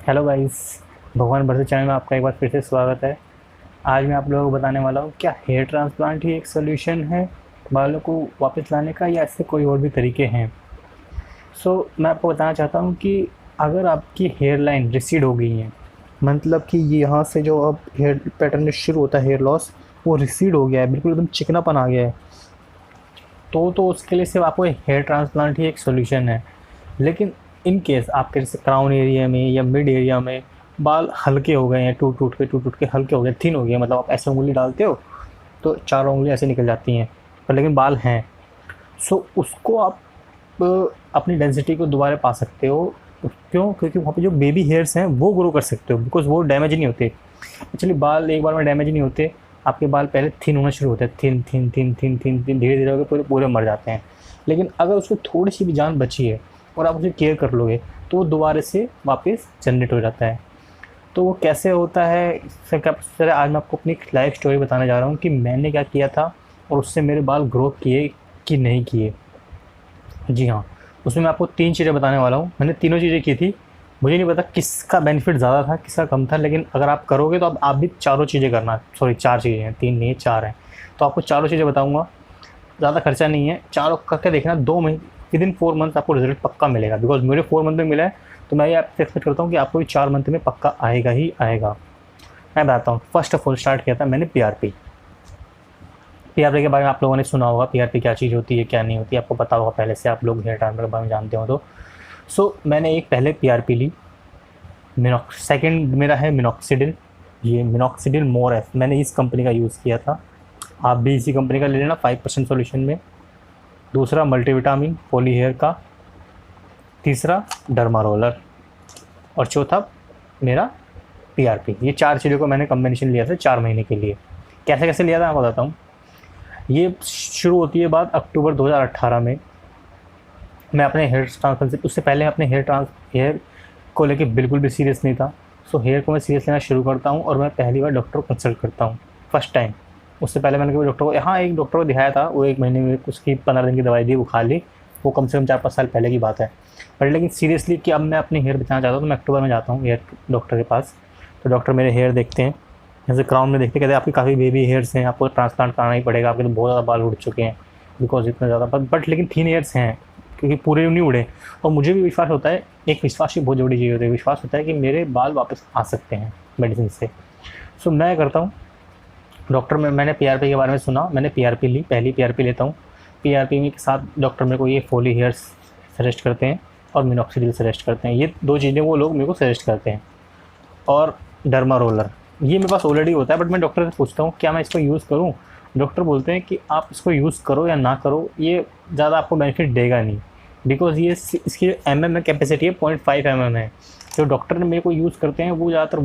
Hello guys, भगवान Bharat channel में आपका एक बार फिर से स्वागत है। आज मैं आप लोगों को बताने वाला हूँ क्या हेयर ट्रांसप्लांट ही एक सोल्यूशन है बालों को वापस लाने का, या ऐसे कोई और भी तरीके हैं। मैं आपको बताना चाहता हूँ कि अगर आपकी हेयर लाइन रिसीड हो गई है, मतलब कि ये यहाँ से जो अब हेयर पैटर्न जो शुरू होता है हेयर लॉस, वो रिसीड हो गया है, बिल्कुल एकदम चिकनापन आ गया है, तो उसके लिए सिर्फ आपको हेयर ट्रांसप्लांट ही एक सोल्यूशन है। लेकिन इन केस आपके जैसे क्राउन एरिया में या मिड एरिया में बाल हल्के हो गए हैं, टूट टूट के हल्के हो गए, थिन हो गए, मतलब आप ऐसे उंगली डालते हो तो चारों उंगली ऐसे निकल जाती हैं, पर लेकिन बाल हैं। उसको आप अपनी डेंसिटी को दोबारा पा सकते हो। क्यों? क्योंकि वहाँ पे जो बेबी हेयर्स हैं वो ग्रो कर सकते हो, बिकॉज वो डैमेज नहीं होते। एक्चुअली बाल एक बार में डैमेज नहीं होते, आपके बाल पहले थिन होना शुरू होते हैं, thin thin thin thin thin thin, धीरे धीरे होकर पूरे पूरे मर जाते हैं। लेकिन अगर उसको थोड़ी सी भी जान बची है और आप उसे केयर कर लोगे तो वो दोबारा से वापस जनरेट हो जाता है। तो वो कैसे होता है, सर आज मैं आपको अपनी लाइफ स्टोरी बताने जा रहा हूँ कि मैंने क्या किया था और उससे मेरे बाल ग्रो किए कि नहीं किए। जी हाँ, उसमें मैं आपको 3 चीज़ें बताने वाला हूँ। मैंने तीनों चीज़ें की थी, मुझे नहीं पता किसका बेनिफिट ज़्यादा था किसका कम था, लेकिन अगर आप करोगे तो आप भी चारों चीज़ें करना। सॉरी, 4 चीज़ें हैं, 3 नहीं 4 हैं। तो आपको चारों चीज़ें बताऊँगा, ज़्यादा खर्चा नहीं है, चारों करके देखना। 2 महीने विदिन 4 मंथ आपको रिजल्ट पक्का मिलेगा, बिकॉज मेरे 4 मंथ में मिला है। तो मैं ये आपसे एक्सपेक्ट करता हूँ कि आपको भी 4 मंथ में पक्का आएगा ही आएगा। मैं बताता हूँ। फर्स्ट ऑफ ऑल स्टार्ट किया था मैंने पीआरपी के बारे में आप लोगों ने सुना होगा। पीआरपी क्या चीज़ होती है क्या नहीं होती, आपको पता होगा पहले से, आप लोग हेयर ट्रांसफर के बारे में जानते हो तो। मैंने एक पहले पीआरपी ली। सेकंड मेरा है मिनॉक्सिडिल। ये मिनॉक्सिडिल मोर एफ, मैंने इस कंपनी का यूज़ किया था, आप भी इसी कंपनी का ले लेना 5% सॉल्यूशन में। दूसरा मल्टीविटामिन पॉली हेयर का। तीसरा डर्मा रोलर। और चौथा मेरा पीआरपी। ये 4 चीज़ों को मैंने कॉम्बिनेशन लिया था 4 महीने के लिए। कैसे कैसे लिया था मैं बताता हूँ। ये शुरू होती है बात अक्टूबर 2018 में। मैं अपने हेयर ट्रांसफर से, उससे पहले अपने हेयर को लेके बिल्कुल भी सीरियस नहीं था। हेयर को मैं सीरियस लेना शुरू करता हूँ और मैं पहली बार डॉक्टर को कंसल्ट करता हूँ, फर्स्ट टाइम। उससे पहले मैंने कभी डॉक्टर को, हाँ एक डॉक्टर को दिखाया था, वो 1 महीने में उसकी 15 दिन की दवाई दी, वो खा ली। वो कम से कम 4-5 साल पहले की बात है। पर लेकिन सीरियसली कि अब मैं अपने हेयर बचाना चाहता हूँ तो मैं अक्टूबर में जाता हूँ हेयर डॉक्टर के पास। तो डॉक्टर मेरे हेयर देखते हैं, जैसे क्राउन में देखते, कहते हैं आपकी काफ़ी बेबी हेयर्स हैं, आपको ट्रांसप्लांट कराना ही पड़ेगा, आपके तो बहुत ज़्यादा बाल उड़ चुके हैं, बिकॉज इतना ज़्यादा। बट लेकिन थिन हेयर्स हैं, क्योंकि पूरे नहीं उड़े। और मुझे भी विश्वास होता है, एक विश्वास ही बहुत बड़ी चीज़ होती है, विश्वास होता है कि मेरे बाल वापस आ सकते हैं मेडिसिन से। मैं करता हूँ, डॉक्टर में मैंने पीआरपी के बारे में सुना, मैंने पीआरपी ली, पहली पीआरपी लेता हूँ। पीआरपी में के साथ डॉक्टर मेरे को ये फोली हेयर्स सजेस्ट करते हैं और मिनॉक्सिडिल सजेस्ट करते हैं। ये 2 चीज़ें वो लोग मेरे को सजेस्ट करते हैं। और डर्मा रोलर ये मेरे पास ऑलरेडी होता है, बट मैं डॉक्टर से पूछता हूँ क्या मैं इसको यूज़ करूँ। डॉक्टर बोलते हैं कि आप इसको यूज़ करो या ना करो, ये ज़्यादा आपको बेनिफिट देगा नहीं, बिकॉज़ ये इसकी में कैपेसिटी है 0.5 है। जो डॉक्टर ने मेरे को यूज़ करते हैं वो ज़्यादातर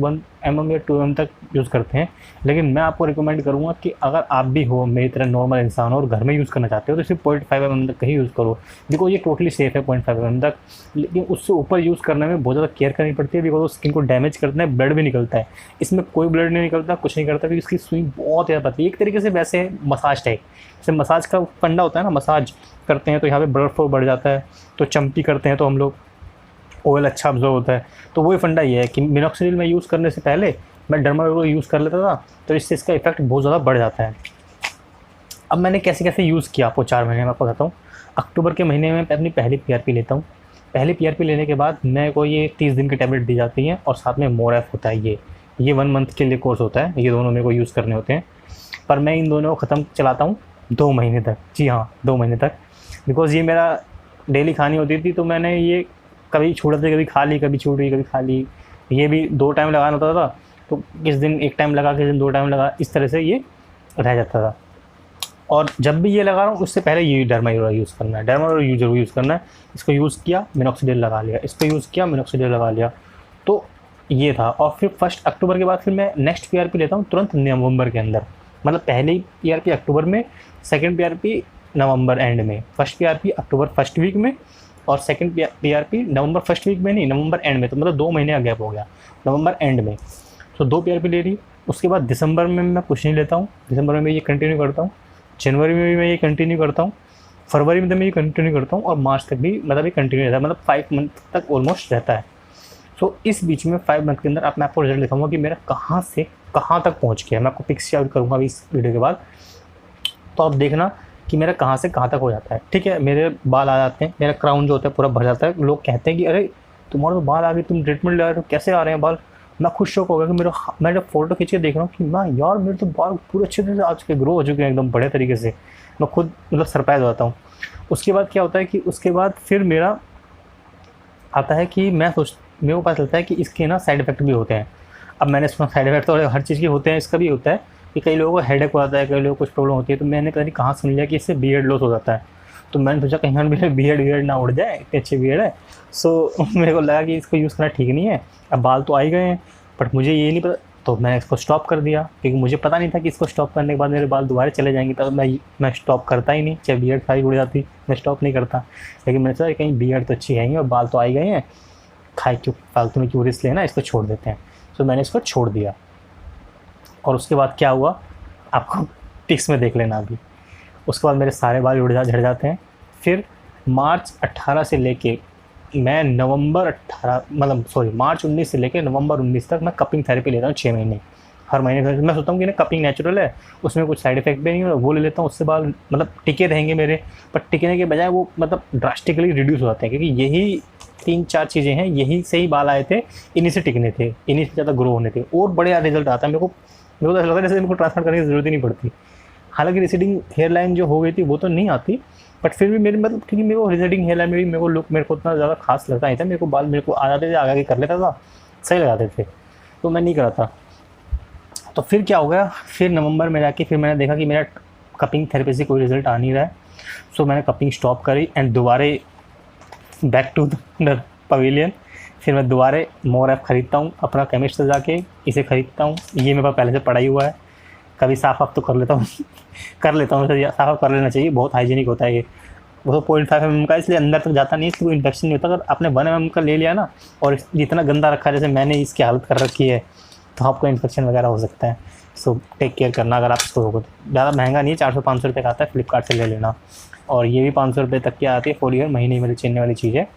1 या 2 तक यूज़ करते हैं। लेकिन मैं आपको रिकमेंड करूँगा कि अगर आप भी हो मेरी तरह नॉर्मल इंसान हो और घर में यूज़ करना चाहते हो तो सिर्फ 0.5 तक का ही यूज़ करो, बिकॉज ये टोटली सेफ़ है 0.5 तक। लेकिन उससे ऊपर यूज़ करने में बहुत ज़्यादा केयर करनी पड़ती है, बिकॉज वो स्किन को डैमेज करता है, ब्लड भी निकलता है। इसमें कोई ब्लड नहीं निकलता, कुछ नहीं करता, क्योंकि इसकी सुई बहुत ज़्यादा पतली है। एक तरीके से वैसे मसाज टाइप, जैसे मसाज का फंडा होता है ना, मसाज करते हैं तो यहाँ पे ब्लड फ्लो बढ़ जाता है, तो चंपी करते हैं तो हम लोग ऑयल अच्छा ऑब्जर्व होता है। तो वही फंडा ये है कि मिनॉक्सिडिल में यूज़ करने से पहले मैं डर्मा रोलर यूज़ कर लेता था, तो इससे इसका इफेक्ट बहुत ज़्यादा बढ़ जाता है। अब मैंने कैसे कैसे यूज़ किया आपको 4 महीने में आपको बताता हूँ। अक्टूबर के महीने में अपनी पहली पीआरपी लेता हूँ। पहली पीआरपी लेने के बाद मेरे को ये 30 दिन की टैबलेट दी जाती हैं और साथ में मोरएफ होता है। ये 1 मंथ के लिए कोर्स होता है, ये दोनों मेरे को यूज़ करने होते हैं। पर मैं इन दोनों को ख़त्म चलाता हूँ 2 महीने तक। जी हाँ, 2 महीने तक, बिकॉज़ ये मेरा डेली खानी होती थी, तो मैंने ये कभी छूट जाती, कभी खा ली, कभी छूट गई, कभी खा ली। ये भी 2 टाइम लगाना होता था, तो किस दिन 1 टाइम लगा, किस दिन 2 टाइम लगा, इस तरह से ये रह जाता था। और जब भी ये लगा रहा हूँ उससे पहले ये डर्मा रोलर यूज़ करना है, डर्मा रोलर ज़रूर यूज़ करना है। इसको यूज़ किया, मिनॉक्सिडिल लगा लिया, इसको यूज़ किया, मिनॉक्सिडिल लगा लिया। तो ये था। और फिर 1 अक्टूबर के बाद फिर मैं नेक्स्ट पीआरपी लेता हूँ तुरंत नवंबर के अंदर। मतलब पहली पीआरपी अक्टूबर में, सेकंड पीआरपी नवंबर एंड में, फर्स्ट पीआरपी अक्टूबर फर्स्ट वीक में, और सेकंड पीआरपी नवंबर फर्स्ट वीक में नहीं, नवंबर एंड में। तो मतलब 2 महीने का गैप हो गया नवंबर एंड में। 2 पीआरपी ले ली। उसके बाद दिसंबर में मैं कुछ नहीं लेता हूँ, दिसंबर में ये कंटिन्यू करता हूँ, जनवरी में भी मैं ये कंटिन्यू करता हूँ, फरवरी में तो मैं ये कंटिन्यू करता हूँ, और मार्च तक भी मतलब ये कंटिन्यू रहता है, मतलब 5 मंथ तक ऑलमोस्ट रहता है। सो इस बीच में 5 मंथ के अंदर आप मैं आपको रिजल्ट दिखाऊंगा कि मेरा कहाँ से कहाँ तक पहुँच गया। मैं आपको पिक्स शेयर करूँगा अभी इस वीडियो के बाद, तो आप देखना कि मेरा कहाँ से कहाँ तक हो जाता है। ठीक है, मेरे बाल आ जाते हैं, मेरा क्राउन जो होता है पूरा भर जाता है। लोग कहते हैं कि अरे तुम्हारे तो बाल आ गए, तुम ट्रीटमेंट ले रहे हो, कैसे आ रहे हैं बाल। मैं खुद शौक हो गया कि मैं जब फोटो खींच के देख रहा हूँ कि ना यार मेरे तो बाल पूरे अच्छे तरह से आ चुके, ग्रो हो चुके हैं एकदम बढ़िया तरीके से। मैं खुद मतलब सरप्राइज हो जाता हूँ। उसके बाद क्या होता है कि उसके बाद फिर मेरा आता है कि मेरे को पता चलता है कि इसके ना साइड इफ़ेक्ट भी होते हैं। अब मैंने सुना साइड इफ़ेक्ट तो हर चीज़ के होते हैं, इसका भी होता है कि कई लोगों को हेडेक हो जाता है, कई लोगों को कुछ प्रॉब्लम होती है। तो मैंने पता नहीं कहाँ सुन लिया कि इससे बियर्ड लॉस हो जाता है। तो मैंने सोचा कहीं और मेरे बियर्ड ना उड़ जाए, इतनी अच्छी बियर्ड है। सो मेरे को लगा कि इसको यूज़ करना ठीक नहीं है। अब बाल तो आ ही गए हैं, बट मुझे ये नहीं पता, तो मैंने इसको स्टॉप कर दिया क्योंकि मुझे पता नहीं था कि इसको स्टॉप करने के बाद मेरे बाल दोबारा चले जाएंगे। तब मैं स्टॉप करता ही नहीं, चाहे बियर्ड सारी उड़ जाती, मैं स्टॉप नहीं करता। लेकिन मैंने सोचा कहीं बियर्ड तो अच्छी है ही और बाल तो आ ही गए हैं, खाए क्यों फालतू में क्यों रिस्क लेना, इसको छोड़ देते हैं। तो मैंने इसको छोड़ दिया। और उसके बाद क्या हुआ आपको पिक्स में देख लेना अभी। उसके बाद मेरे सारे बाल झड़ जाते हैं। फिर मार्च 18 से लेके मैं नवंबर 18 मतलब सॉरी मार्च 19 से लेके नवंबर 19 तक मैं कपिंग थेरेपी ले रहा हूँ 6 महीने। हर महीने मैं सोचता हूँ कि ना कपिंग नेचुरल है, उसमें कुछ साइड इफेक्ट भी नहीं है, वो ले लेता हूँ, उससे बाल मतलब टिके रहेंगे मेरे। पर टिकने के बजाय वो मतलब ड्रास्टिकली रिड्यूस हो जाते हैं, क्योंकि यही 3-4 चीज़ें हैं, यही से ही बाल आए थे, इन्हीं से टिकने थे, इन्हीं से ज़्यादा ग्रो होने थे और बढ़िया रिजल्ट आता है। मेरे को तो ऐसा लगता है जैसे मेरे को ट्रांसप्लांट करने की ज़रूरत ही नहीं पड़ती। हालांकि रिसीडिंग हेयर लाइन जो हो गई थी वो तो नहीं आती, बट फिर भी मेरे मतलब क्योंकि मेरे को रिसीडिंग हेयर लाइन में भी मेरे को लुक मेरे को उतना ज़्यादा खास लगता नहीं था। मेरे को बाल मेरे को आ जाते थे, आगे कर लेता था, सही लगाते थे, तो मैं नहीं कराता। तो फिर क्या हो गया, फिर नवंबर में जाके फिर मैंने देखा कि मेरा कपिंग थेरेपी से कोई रिजल्ट आ नहीं रहा है। सो मैंने कपिंग स्टॉप करी एंड दोबारा बैक टू द पवेलियन। फिर मैं दोबारा मोर ऐप खरीदता हूँ अपना केमिस्ट से जाके, इसे खरीदता हूँ। ये मेरे पास पहले से पड़ा ही हुआ है, कभी साफ आप तो कर लेता हूँ कर लेता हूँ, साफ कर लेना चाहिए, बहुत हाइजीनिक होता है ये। वो 0.5 mm का, इसलिए अंदर तक जाता नहीं है, इसलिए कोई इन्फेक्शन नहीं होता। अगर आपने 1 mm का ले लिया ना और जितना गंदा रखा है जैसे मैंने इसकी हालत कर रखी है, तो आपको इन्फेक्शन वगैरह हो सकता है। सो टेक केयर करना अगर आप इसको होगा तो। ज़्यादा महंगा नहीं है, 400-500 रुपये का आता है, फ्लिपकार्ट से ले लेना। और ये भी 500 रुपये तक की आती है, फुल ईयर महीने में चलने वाली चीज़ है।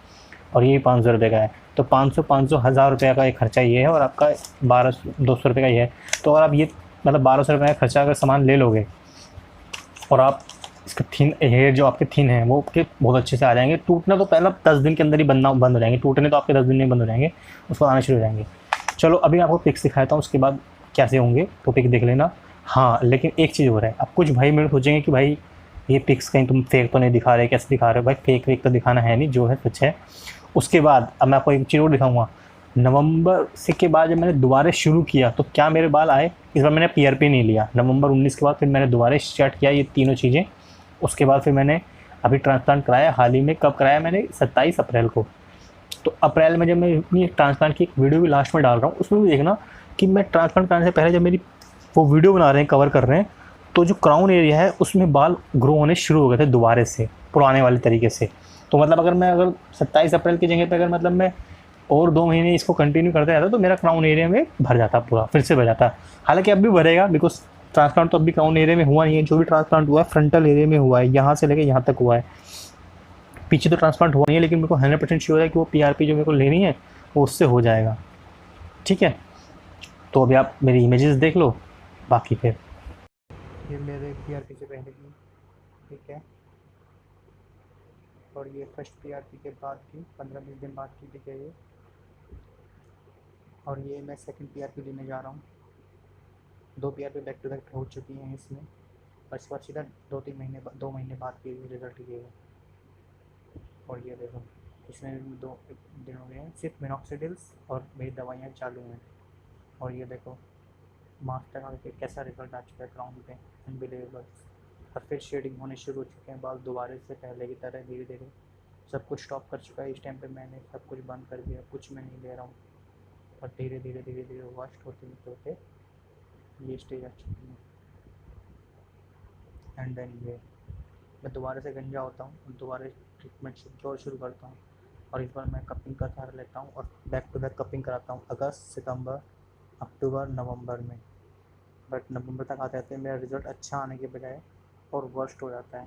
और ये भी 500 रुपये का है, तो 500 1000 रुपये का एक खर्चा ये है, और आपका 1200 रुपये का ये है। तो अगर आप ये मतलब 1200 रुपये का खर्चा अगर सामान ले लोगे और आप इसके थिन हेयर जो आपके थिन हैं वो आपके बहुत अच्छे से आ जाएंगे। टूटना तो पहला 10 दिन के अंदर ही बनना बंद हो जाएंगे, टूटने तो आपके 10 दिन में बंद हो जाएंगे, उसको आने शुरू हो जाएंगे। चलो अभी आपको पिक्स दिखाता हूँ, उसके बाद कैसे होंगे तो पिक देख लेना। हाँ लेकिन एक चीज़ हो रहा है, अब कुछ भाई मेरे सोचेंगे कि भाई ये पिक्स कहीं तुम फेक तो नहीं दिखा रहे, कैसे दिखा रहे हो भाई, फेक वेक तो दिखाना है नहीं, जो है सच है। उसके बाद अब मैं आपको एक चीज़ और दिखाऊंगा। नवंबर से के बाद जब मैंने दोबारा शुरू किया तो क्या मेरे बाल आए। इस बार मैंने पीआरपी नहीं लिया, नवंबर 19 के बाद फिर मैंने दोबारा स्टार्ट किया ये तीनों चीज़ें। उसके बाद फिर मैंने अभी ट्रांसप्लांट कराया हाल ही में। कब कराया मैंने, 27 अप्रैल को। तो अप्रैल में जब मैं अपनी ट्रांसप्लांट की एक वीडियो भी लास्ट में डाल रहा हूँ, उसमें भी देखना कि मैं ट्रांसप्लांट कराने से पहले जब मेरी वो वीडियो बना रहे हैं, कवर कर रहे हैं, तो जो क्राउन एरिया है उसमें बाल ग्रो होने शुरू हो गए थे दोबारा से पुराने वाले तरीके से। तो मतलब अगर 27 अप्रैल की जगह पर अगर मतलब मैं और 2 महीने इसको कंटिन्यू करते रहता तो मेरा क्राउन एरिया में भर जाता, पूरा फिर से भर जाता। हालांकि अब भी भरेगा, बिकॉज ट्रांसप्लांट तो अभी क्राउन एरिया में हुआ नहीं है। जो भी ट्रांसप्लांट हुआ है फ्रंटल एरिया में हुआ है, यहाँ से लेकर यहाँ तक हुआ है, पीछे तो ट्रांसप्लांट हुआ नहीं है। लेकिन मेरे को 100% श्योर है कि वो पीआरपी जो मेरे को लेनी है वो उससे हो जाएगा। ठीक है, तो अभी आप मेरी इमेजेस देख लो, बाकी फिर ये मेरे पीआरपी से पहले की, ठीक है, और ये फर्स्ट पीआरपी के बाद की 15-20 दिन बाद की दिखे ये, और ये मैं सेकंड पीआरपी लेने जा रहा हूँ। 2 पीआरपी बैक टू बैक हो चुकी हैं इसमें, और इसके बाद सीधा 2 महीने बाद के रिजल्ट ये है। और ये देखो इसमें भी 2 दिन हो गए हैं, सिर्फ मिनॉक्सिडिल्स और मेरी दवाइयाँ चालू हैं। और ये देखो मार्च तक आके कैसा रिजल्ट आ चुका है क्राउन पे, अनबिलीवेबल। और फिर शेडिंग होने शुरू हो चुके हैं बाल दोबारा से पहले की तरह, धीरे धीरे सब कुछ स्टॉप कर चुका है। इस टाइम पे मैंने सब कुछ बंद कर दिया, कुछ मैं नहीं ले रहा हूँ, और धीरे धीरे वॉश होते ये स्टेज आ चुकी है। एंड देन ये मैं दोबारा से गंजा होता हूँ, दोबारा ट्रीटमेंट शुरू करता हूँ। और इस बार मैं कपिंग का सहारा लेता हूँ और बैक टू बैक कपिंग कराता हूँ अगस्त, सितंबर, अक्टूबर, नवंबर में। बट नवंबर तक आते आते मेरा रिज़ल्ट अच्छा आने के बजाय और वर्स्ट हो जाता है।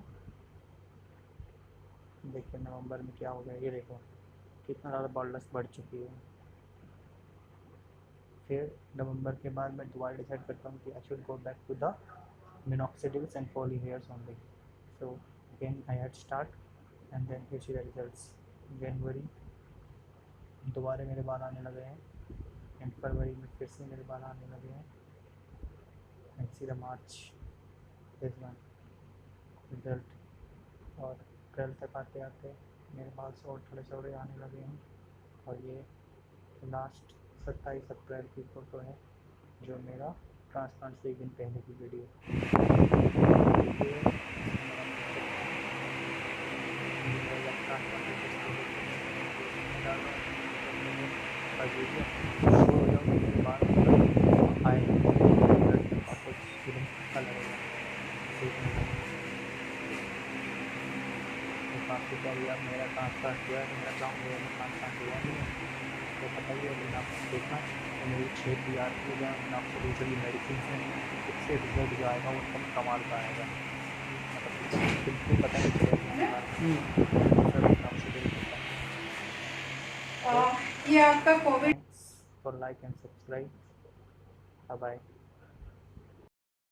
देखिए नवंबर में क्या हो गया, ये देखो कितना ज़्यादा बॉल्डनेस बढ़ चुकी है। फिर नवंबर के बाद मैं दोबारा डिसाइड करता हूँ कि I should go back to the minoxidils and poly hairs only. So again I had start and then here see the results. जनवरी दोबारा मेरे बाल आने लगे हैं एंड फरवरी में फिर से मेरे बाल आने लगे हैं and see the March this one result. और अप्रैल तक आते आते मेरे बाल से और थोड़े थोड़े आने लगे हैं और ये लास्ट 27 अप्रैल की फ़ोटो है जो मेरा ट्रांसप्लांट से एक दिन पहले की वीडियो। काफ़ी बार यार मेरा ट्रांसप्लांट हुआ है, मेरा गाँव में ट्रांसप्लांट हुआ नहीं है तो बताइए। लेकिन आपको देखना तो मेरी 6 PR की जो आपको दूसरी मेडिसिन है उससे रिजल्ट जो आएगा वो एकदम कमाल का आएगा, मतलब बिल्कुल पता नहीं चलेगा। ये आपका covid for like and subscribe. Bye bye.